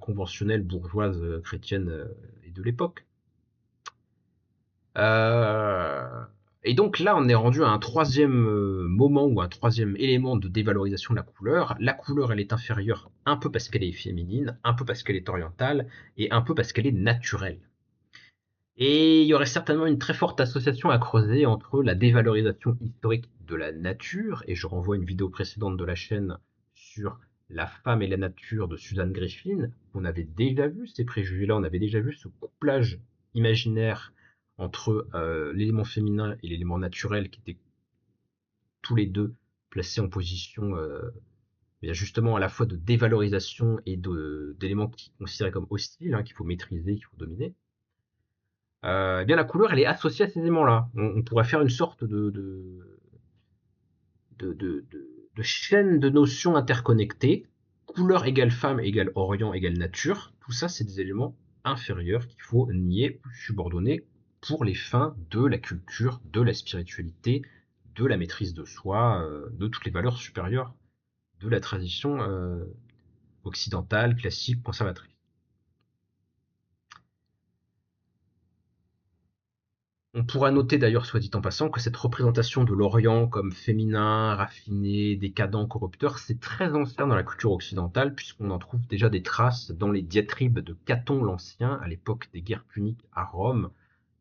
conventionnelle, bourgeoise, chrétienne et de l'époque. Et donc là, on est rendu à un troisième moment ou un troisième élément de dévalorisation de la couleur. La couleur, elle est inférieure un peu parce qu'elle est féminine, un peu parce qu'elle est orientale, et un peu parce qu'elle est naturelle. Et il y aurait certainement une très forte association à creuser entre la dévalorisation historique de la nature, et je renvoie une vidéo précédente de la chaîne sur la femme et la nature de Suzanne Griffin. On avait déjà vu ces préjugés-là, on avait déjà vu ce couplage imaginaire entre l'élément féminin et l'élément naturel qui étaient tous les deux placés en position justement à la fois de dévalorisation et d'éléments qui sont considérés comme hostiles, qu'il faut maîtriser, qu'il faut dominer. Eh bien la couleur elle est associée à ces éléments-là. On pourrait faire une sorte de chaîne de notions interconnectées. Couleur égale femme égale Orient égale nature. Tout ça, c'est des éléments inférieurs qu'il faut nier ou subordonner pour les fins de la culture, de la spiritualité, de la maîtrise de soi, de toutes les valeurs supérieures de la tradition occidentale, classique, conservatrice. On pourra noter d'ailleurs, soit dit en passant, que cette représentation de l'Orient comme féminin, raffiné, décadent, corrupteur, c'est très ancien dans la culture occidentale, puisqu'on en trouve déjà des traces dans les diatribes de Caton l'Ancien, à l'époque des guerres puniques à Rome.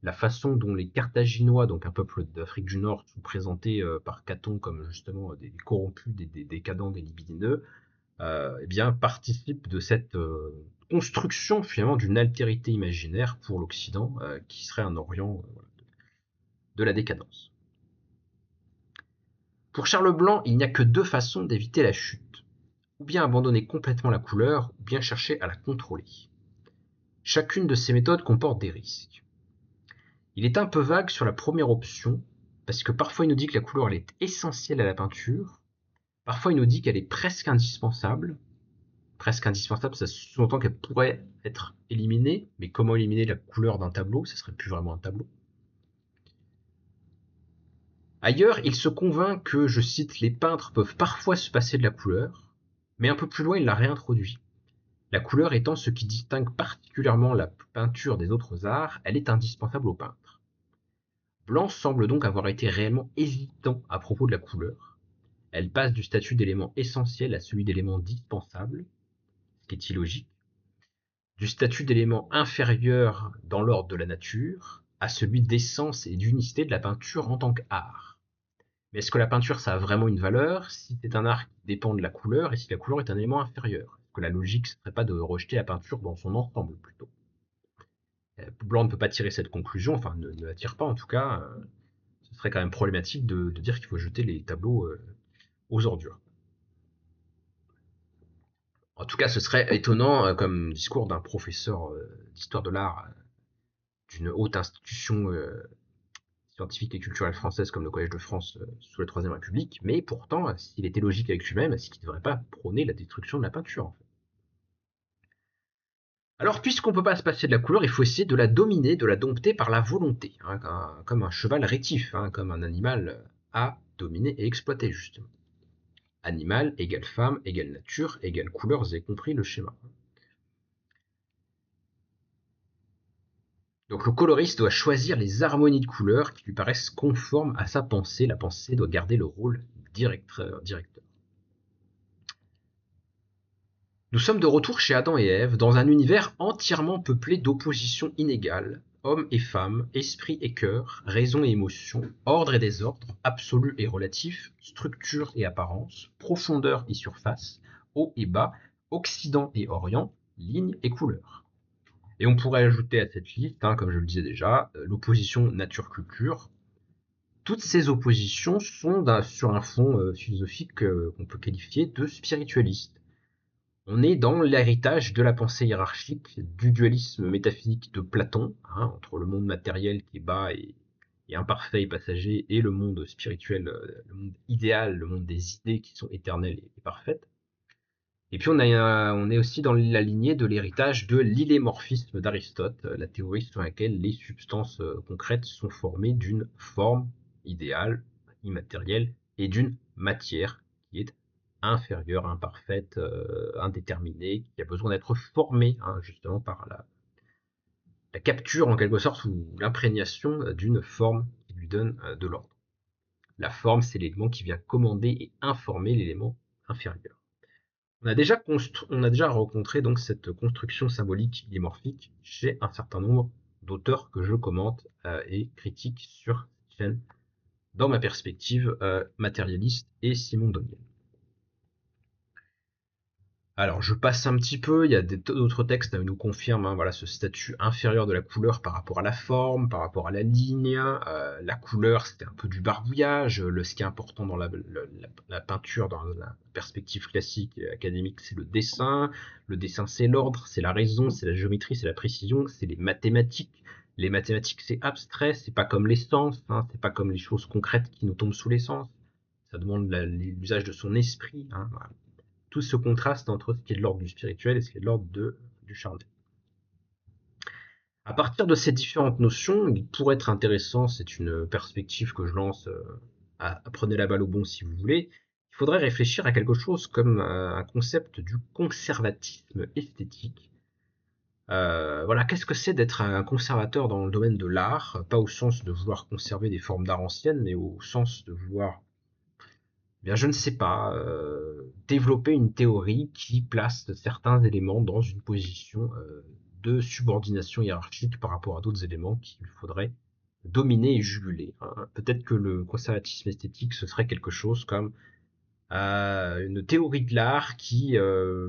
La façon dont les Carthaginois, donc un peuple d'Afrique du Nord, sont présentés par Caton comme justement des corrompus, des décadents, des libidineux, eh bien, participe de cette construction finalement d'une altérité imaginaire pour l'Occident, qui serait un Orient de la décadence. Pour Charles Blanc, il n'y a que deux façons d'éviter la chute. Ou bien abandonner complètement la couleur, ou bien chercher à la contrôler. Chacune de ces méthodes comporte des risques. Il est un peu vague sur la première option, parce que parfois il nous dit que la couleur elle est essentielle à la peinture, parfois il nous dit qu'elle est presque indispensable. Presque indispensable, ça sous-entend qu'elle pourrait être éliminée, mais comment éliminer la couleur d'un tableau? Ça serait plus vraiment un tableau. Ailleurs, il se convainc que, je cite, les peintres peuvent parfois se passer de la couleur, mais un peu plus loin il la réintroduit. La couleur étant ce qui distingue particulièrement la peinture des autres arts, elle est indispensable aux peintres. Blanc semble donc avoir été réellement hésitant à propos de la couleur. Elle passe du statut d'élément essentiel à celui d'élément dispensable, ce qui est illogique, du statut d'élément inférieur dans l'ordre de la nature à celui d'essence et d'unicité de la peinture en tant qu'art. Mais est-ce que la peinture, ça a vraiment une valeur si c'est un art qui dépend de la couleur et si la couleur est un élément inférieur? Est-ce que la logique ne serait pas de rejeter la peinture dans son ensemble plutôt? Blanc ne peut pas tirer cette conclusion, enfin ne la tire pas en tout cas. Ce serait quand même problématique de dire qu'il faut jeter les tableaux aux ordures. En tout cas, ce serait étonnant comme discours d'un professeur d'histoire de l'art d'une haute institution scientifique et culturelle française comme le Collège de France sous la Troisième République, mais pourtant, s'il était logique avec lui-même, est-ce qu'il ne devrait pas prôner la destruction de la peinture en fait? Alors, puisqu'on ne peut pas se passer de la couleur, il faut essayer de la dominer, de la dompter par la volonté, hein, comme un cheval rétif, hein, comme un animal à dominer et exploiter justement. Animal égale femme égale nature égale couleurs, vous avez compris le schéma. Donc le coloriste doit choisir les harmonies de couleurs qui lui paraissent conformes à sa pensée. La pensée doit garder le rôle directeur. Nous sommes de retour chez Adam et Ève, dans un univers entièrement peuplé d'oppositions inégales, hommes et femmes, esprit et cœur, raison et émotion, ordre et désordre, absolu et relatif, structure et apparence, profondeur et surface, haut et bas, occident et orient, ligne et couleur. Et on pourrait ajouter à cette liste, hein, comme je le disais déjà, l'opposition nature-culture. Toutes ces oppositions sont sur un fond philosophique qu'on peut qualifier de spiritualiste. On est dans l'héritage de la pensée hiérarchique, du dualisme métaphysique de Platon, hein, entre le monde matériel qui est bas et imparfait et passager, et le monde spirituel, le monde idéal, le monde des idées qui sont éternelles et parfaites. Et puis on est aussi dans la lignée de l'héritage de l'illémorphisme d'Aristote, la théorie selon laquelle les substances concrètes sont formées d'une forme idéale, immatérielle, et d'une matière qui est inférieure, imparfaite, indéterminée, qui a besoin d'être formée, hein, justement par la capture en quelque sorte ou l'imprégnation d'une forme qui lui donne de l'ordre. La forme, c'est l'élément qui vient commander et informer l'élément inférieur. On a déjà rencontré donc cette construction symbolique dimorphique chez un certain nombre d'auteurs que je commente et critique sur cette chaîne dans ma perspective matérialiste et simondonienne. Alors je passe un petit peu, il y a d'autres textes qui nous confirment hein, voilà, ce statut inférieur de la couleur par rapport à la forme, par rapport à la ligne. La couleur c'était un peu du barbouillage. Ce qui est important dans la peinture, dans la perspective classique et académique, c'est le dessin. Le dessin c'est l'ordre, c'est la raison, c'est la géométrie, c'est la précision, c'est les mathématiques. Les mathématiques c'est abstrait, c'est pas comme les sens, hein, c'est pas comme les choses concrètes qui nous tombent sous les sens. Ça demande l'usage de son esprit. Hein, voilà. Tout ce contraste entre ce qui est de l'ordre du spirituel et ce qui est de l'ordre du charnel. À partir de ces différentes notions, il pourrait être intéressant, c'est une perspective que je lance, prenez la balle au bon si vous voulez, il faudrait réfléchir à quelque chose comme un concept du conservatisme esthétique. Voilà, qu'est-ce que c'est d'être un conservateur dans le domaine de l'art? Pas au sens de vouloir conserver des formes d'art anciennes, mais au sens de vouloir, eh bien, je ne sais pas, développer une théorie qui place certains éléments dans une position de subordination hiérarchique par rapport à d'autres éléments qu'il faudrait dominer et juguler, hein. Peut-être que le conservatisme esthétique, ce serait quelque chose comme une théorie de l'art qui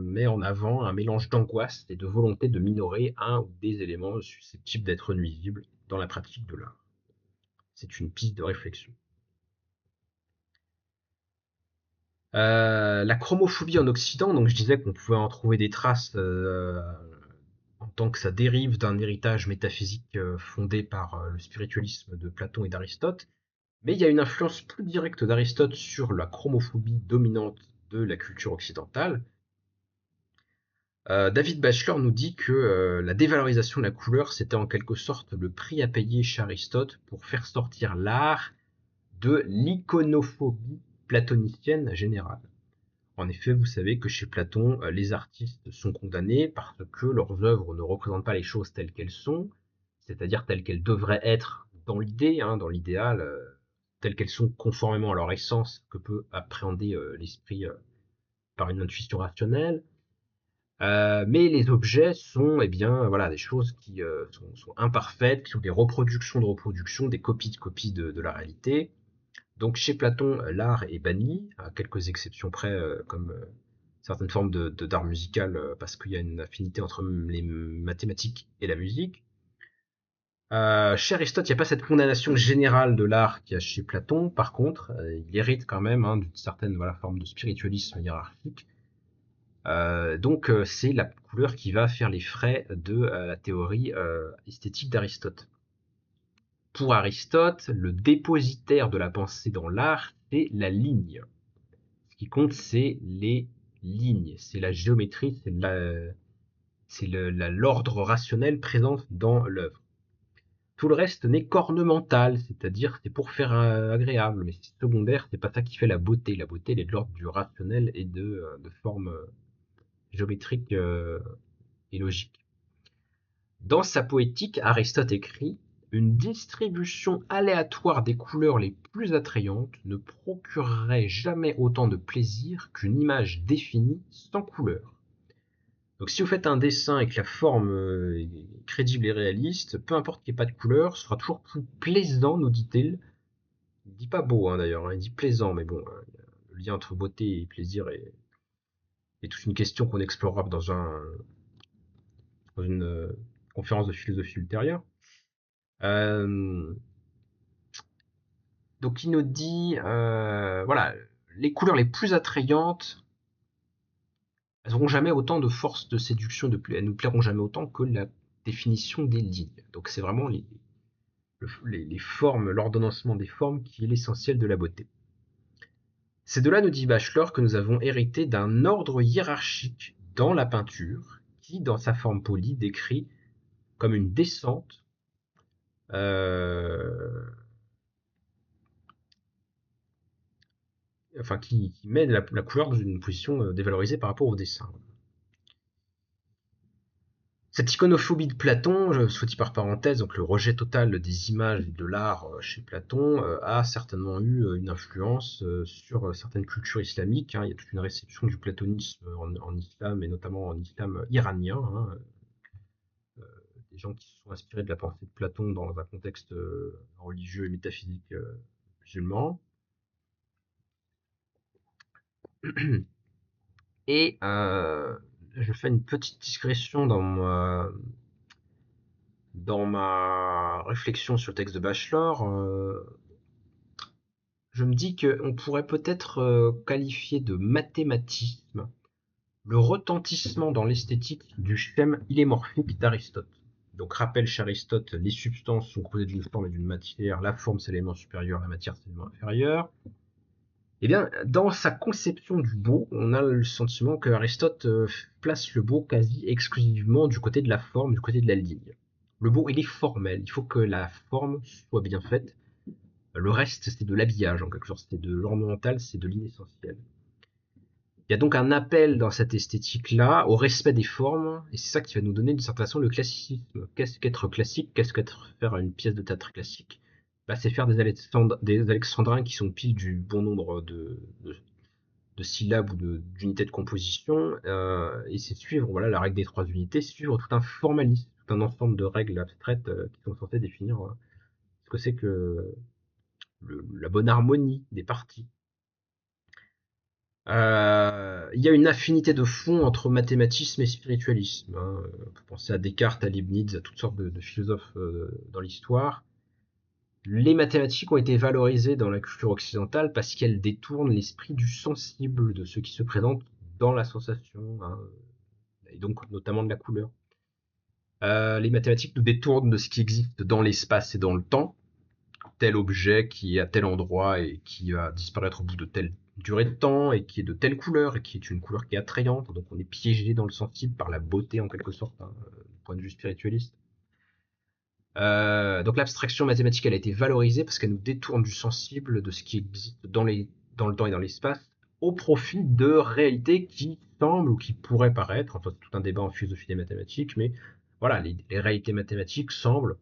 met en avant un mélange d'angoisse et de volonté de minorer un ou des éléments susceptibles d'être nuisibles dans la pratique de l'art. C'est une piste de réflexion. La chromophobie en Occident, donc je disais qu'on pouvait en trouver des traces en tant que ça dérive d'un héritage métaphysique fondé par le spiritualisme de Platon et d'Aristote, mais il y a une influence plus directe d'Aristote sur la chromophobie dominante de la culture occidentale. David Batchelor nous dit que la dévalorisation de la couleur, c'était en quelque sorte le prix à payer chez Aristote pour faire sortir l'art de l'iconophobie platonicienne générale. En effet, vous savez que chez Platon, les artistes sont condamnés parce que leurs œuvres ne représentent pas les choses telles qu'elles sont, c'est-à-dire telles qu'elles devraient être dans l'idée, hein, dans l'idéal, telles qu'elles sont conformément à leur essence que peut appréhender l'esprit par une intuition rationnelle. Mais les objets sont, eh bien, voilà, des choses qui sont imparfaites, qui sont des reproductions de reproductions, des copies de copies de la réalité. Donc chez Platon, l'art est banni, à quelques exceptions près, comme certaines formes d'art musical, parce qu'il y a une affinité entre les mathématiques et la musique. Chez Aristote, il n'y a pas cette condamnation générale de l'art qu'il y a chez Platon. Par contre, il hérite quand même hein, d'une certaine voilà, forme de spiritualisme hiérarchique. Donc c'est la couleur qui va faire les frais de la théorie esthétique d'Aristote. Pour Aristote, le dépositaire de la pensée dans l'art, c'est la ligne. Ce qui compte, c'est les lignes, c'est la géométrie, c'est l'ordre rationnel présent dans l'œuvre. Tout le reste n'est qu'ornemental, c'est-à-dire c'est pour faire agréable, mais c'est secondaire, c'est pas ça qui fait la beauté. La beauté, elle est de l'ordre du rationnel et de forme géométrique et logique. Dans sa poétique, Aristote écrit une distribution aléatoire des couleurs les plus attrayantes ne procurerait jamais autant de plaisir qu'une image définie sans couleur. Donc si vous faites un dessin et que la forme est crédible et réaliste, peu importe qu'il n'y ait pas de couleur, ce sera toujours plus plaisant, nous dit-il. Il ne dit pas beau hein, d'ailleurs, hein, il dit plaisant, mais bon, le lien entre beauté et plaisir est toute une question qu'on explorera dans une conférence de philosophie ultérieure. Donc il nous dit, voilà, les couleurs les plus attrayantes, elles n'auront jamais autant de force de séduction, elles nous plairont jamais autant que la définition des lignes. Donc c'est vraiment les formes, l'ordonnancement des formes qui est l'essentiel de la beauté. C'est de là, nous dit Bachelor, que nous avons hérité d'un ordre hiérarchique dans la peinture qui, dans sa forme polie, décrit comme une descente enfin qui met la couleur dans une position dévalorisée par rapport au dessin. Cette iconophobie de Platon, soit dit par parenthèse, donc le rejet total des images et de l'art chez Platon, a certainement eu une influence sur certaines cultures islamiques. Hein. Il y a toute une réception du platonisme en islam, et notamment en islam iranien. Hein. Des gens qui se sont inspirés de la pensée de Platon dans un contexte religieux et métaphysique musulman. Et je fais une petite digression dans ma réflexion sur le texte de Bachelor. Je me dis qu'on pourrait peut-être qualifier de mathématisme le retentissement dans l'esthétique du schème illémorphique d'Aristote. Donc rappelle chez Aristote, les substances sont composées d'une forme et d'une matière, la forme c'est l'élément supérieur, la matière c'est l'élément inférieur. Eh bien, dans sa conception du beau, on a le sentiment que Aristote place le beau quasi exclusivement du côté de la forme, du côté de la ligne. Le beau, il est formel, il faut que la forme soit bien faite. Le reste, c'est de l'habillage, en quelque sorte, c'est de l'ornemental, c'est de l'inessentiel. Il y a donc un appel dans cette esthétique-là au respect des formes, et c'est ça qui va nous donner d'une certaine façon le classicisme. Qu'est-ce qu'être classique? Qu'est-ce qu'être faire une pièce de théâtre classique? Bah, c'est faire des alexandrins qui sont pile du bon nombre de syllabes ou d'unités de composition, et c'est suivre voilà, la règle des trois unités, c'est suivre tout un formalisme, tout un ensemble de règles abstraites qui sont censées définir ce que c'est que la bonne harmonie des parties. Il y a une affinité de fond entre mathématisme et spiritualisme, hein. On peut penser à Descartes, à Leibniz, à toutes sortes de philosophes dans l'histoire. Les mathématiques ont été valorisées dans la culture occidentale parce qu'elles détournent l'esprit du sensible, de ce qui se présente dans la sensation, hein, et donc notamment de la couleur. Les mathématiques nous détournent de ce qui existe dans l'espace et dans le temps, tel objet qui est à tel endroit et qui va disparaître au bout de telle durée de temps et qui est de telle couleur et qui est une couleur qui est attrayante. Donc on est piégé dans le sensible par la beauté en quelque sorte, hein, du point de vue spiritualiste. Donc l'abstraction mathématique, elle a été valorisée parce qu'elle nous détourne du sensible, de ce qui existe dans le temps et dans l'espace, au profit de réalités qui semblent ou qui pourraient paraître, enfin c'est tout un débat en philosophie des mathématiques, mais voilà, les réalités mathématiques semblent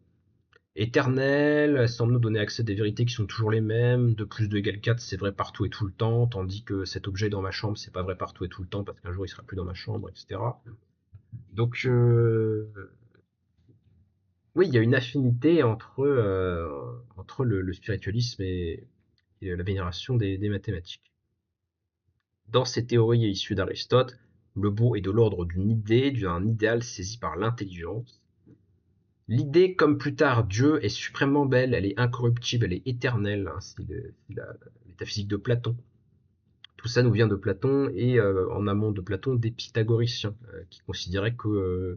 éternelles, elles semblent nous donner accès à des vérités qui sont toujours les mêmes, de plus 2 égale 4 c'est vrai partout et tout le temps, tandis que cet objet dans ma chambre c'est pas vrai partout et tout le temps parce qu'un jour il sera plus dans ma chambre, etc. Donc oui, il y a une affinité entre le spiritualisme et la vénération des mathématiques. Dans ces théories issues d'Aristote, le beau est de l'ordre d'une idée, d'un idéal saisi par l'intelligence. L'idée, comme plus tard Dieu, est suprêmement belle, elle est incorruptible, elle est éternelle, hein, c'est la métaphysique de Platon. Tout ça nous vient de Platon et en amont de Platon des pythagoriciens, qui considéraient que,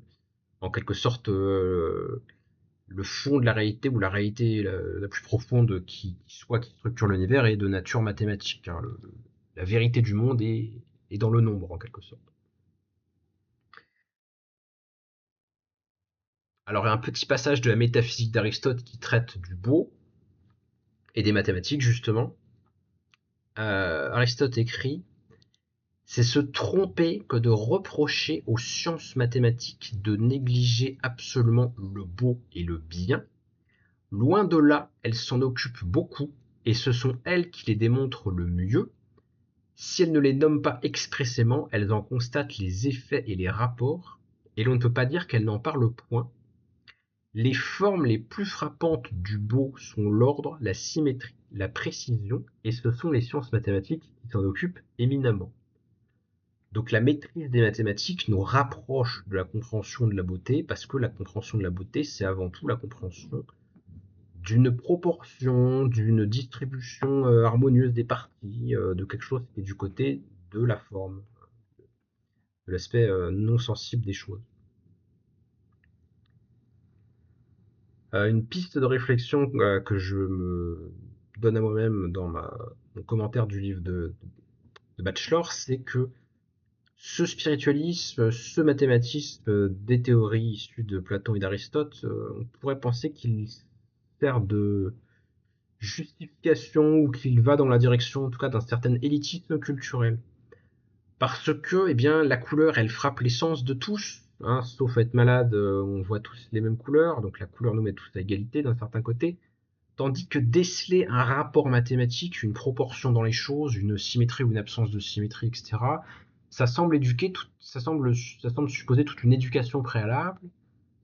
en quelque sorte, le fond de la réalité ou la réalité la plus profonde qui structure l'univers est de nature mathématique, hein. La vérité du monde est dans le nombre en quelque sorte. Alors il y a un petit passage de la métaphysique d'Aristote qui traite du beau et des mathématiques justement. Aristote écrit: c'est se tromper que de reprocher aux sciences mathématiques de négliger absolument le beau et le bien. Loin de là, elles s'en occupent beaucoup, et ce sont elles qui les démontrent le mieux. Si elles ne les nomment pas expressément, elles en constatent les effets et les rapports, et l'on ne peut pas dire qu'elles n'en parlent point. Les formes les plus frappantes du beau sont l'ordre, la symétrie, la précision, et ce sont les sciences mathématiques qui s'en occupent éminemment. Donc la maîtrise des mathématiques nous rapproche de la compréhension de la beauté, parce que la compréhension de la beauté, c'est avant tout la compréhension d'une proportion, d'une distribution harmonieuse des parties, de quelque chose qui est du côté de la forme, de l'aspect non sensible des choses. Une piste de réflexion que je me donne à moi-même dans mon commentaire du livre de Bachelor, c'est que ce spiritualisme, ce mathématisme des théories issues de Platon et d'Aristote, on pourrait penser qu'il sert de justification ou qu'il va dans la direction, en tout cas, d'un certain élitisme culturel. Parce que, eh bien, la couleur, elle frappe les sens de tous, hein, sauf être malade, on voit tous les mêmes couleurs, donc la couleur nous met tous à égalité d'un certain côté. Tandis que déceler un rapport mathématique, une proportion dans les choses, une symétrie ou une absence de symétrie, etc., ça semble supposer toute une éducation préalable.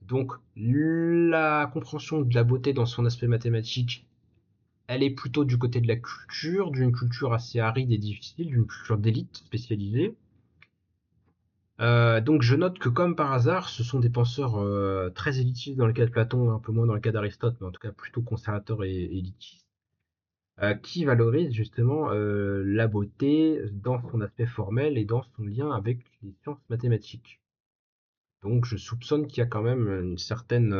Donc, la compréhension de la beauté dans son aspect mathématique, elle est plutôt du côté de la culture, d'une culture assez aride et difficile, d'une culture d'élite spécialisée. Donc je note que comme par hasard, ce sont des penseurs très élitistes dans le cas de Platon, un peu moins dans le cas d'Aristote, mais en tout cas plutôt conservateurs et élitistes, qui valorisent justement la beauté dans son aspect formel et dans son lien avec les sciences mathématiques. Donc je soupçonne qu'il y a quand même une certaine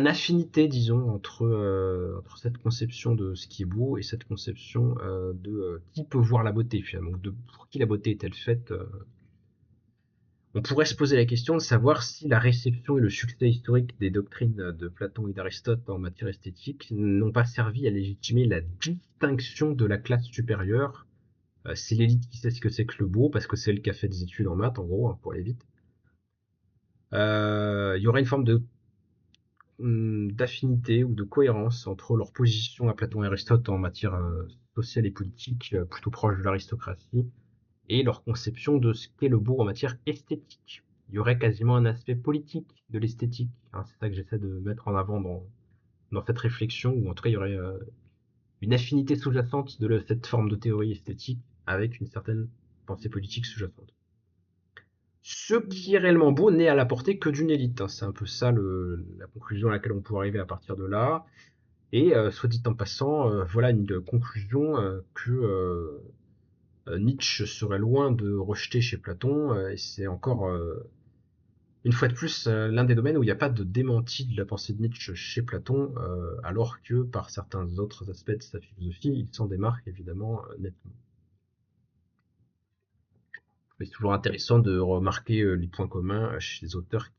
affinité, disons, entre cette conception de ce qui est beau et cette conception de qui peut voir la beauté finalement, de pour qui la beauté est-elle faite. On pourrait se poser la question de savoir si la réception et le succès historique des doctrines de Platon et d'Aristote en matière esthétique n'ont pas servi à légitimer la distinction de la classe supérieure C'est l'élite qui sait ce que c'est que le beau, parce que c'est elle qui a fait des études en maths, en gros, hein, pour aller vite. Il y aurait une forme de d'affinité ou de cohérence entre leur position à Platon et Aristote en matière sociale et politique, plutôt proche de l'aristocratie, et leur conception de ce qu'est le beau en matière esthétique. Il y aurait quasiment un aspect politique de l'esthétique, hein, c'est ça que j'essaie de mettre en avant dans cette réflexion, ou en tout cas il y aurait une affinité sous-jacente de cette forme de théorie esthétique avec une certaine pensée politique sous-jacente. Ce qui est réellement beau n'est à la portée que d'une élite, hein. C'est un peu ça la conclusion à laquelle on peut arriver à partir de là. Et soit dit en passant, voilà une conclusion que Nietzsche serait loin de rejeter chez Platon, et c'est encore une fois de plus l'un des domaines où il n'y a pas de démenti de la pensée de Nietzsche chez Platon, alors que par certains autres aspects de sa philosophie, il s'en démarque évidemment nettement. Mais c'est toujours intéressant de remarquer les points communs chez les auteurs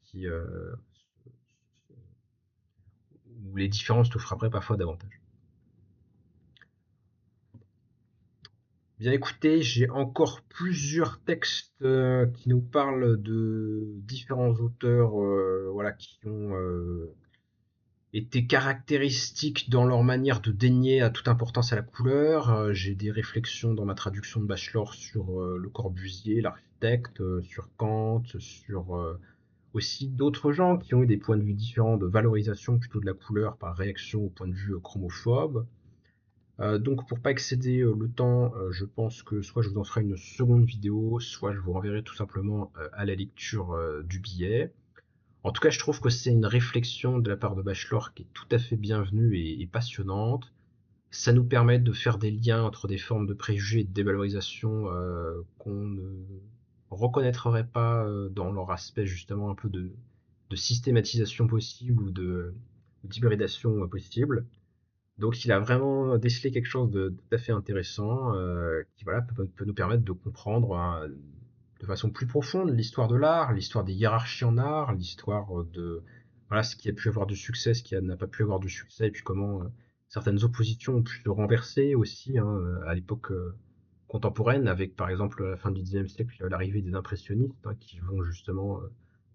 où les différences te frapperaient parfois davantage. Bien écoutez, j'ai encore plusieurs textes qui nous parlent de différents auteurs voilà, qui ont été caractéristiques dans leur manière de dénier à toute importance à la couleur. J'ai des réflexions dans ma traduction de Bachelor sur Le Corbusier, l'architecte, sur Kant, sur aussi d'autres gens qui ont eu des points de vue différents de valorisation plutôt de la couleur par réaction au point de vue chromophobe. Donc pour pas excéder le temps, je pense que soit je vous en ferai une seconde vidéo, soit je vous renverrai tout simplement à la lecture du billet. En tout cas, je trouve que c'est une réflexion de la part de Bachelor qui est tout à fait bienvenue et passionnante. Ça nous permet de faire des liens entre des formes de préjugés et de dévalorisation qu'on ne reconnaîtrait pas dans leur aspect justement un peu de systématisation possible ou d'hybridation possible. Donc il a vraiment décelé quelque chose de tout à fait intéressant qui voilà, peut nous permettre de comprendre hein, de façon plus profonde l'histoire de l'art, l'histoire des hiérarchies en art, l'histoire de voilà, ce qui a pu avoir du succès, ce qui n'a pas pu avoir du succès, et puis comment certaines oppositions ont pu se renverser aussi hein, à l'époque contemporaine, avec par exemple à la fin du XIXe siècle l'arrivée des impressionnistes hein, qui vont justement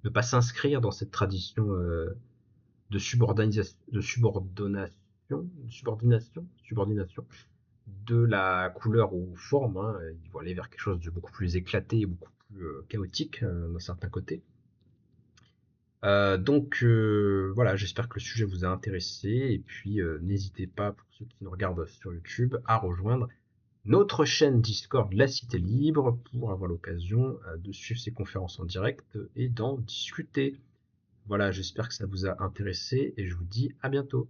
ne pas s'inscrire dans cette tradition de subordination de la couleur aux formes. Hein. Ils vont aller vers quelque chose de beaucoup plus éclaté et beaucoup plus chaotique d'un certain côté. Donc voilà, j'espère que le sujet vous a intéressé et puis n'hésitez pas, pour ceux qui nous regardent sur YouTube, à rejoindre notre chaîne Discord La Cité Libre pour avoir l'occasion de suivre ces conférences en direct et d'en discuter. Voilà, j'espère que ça vous a intéressé et je vous dis à bientôt.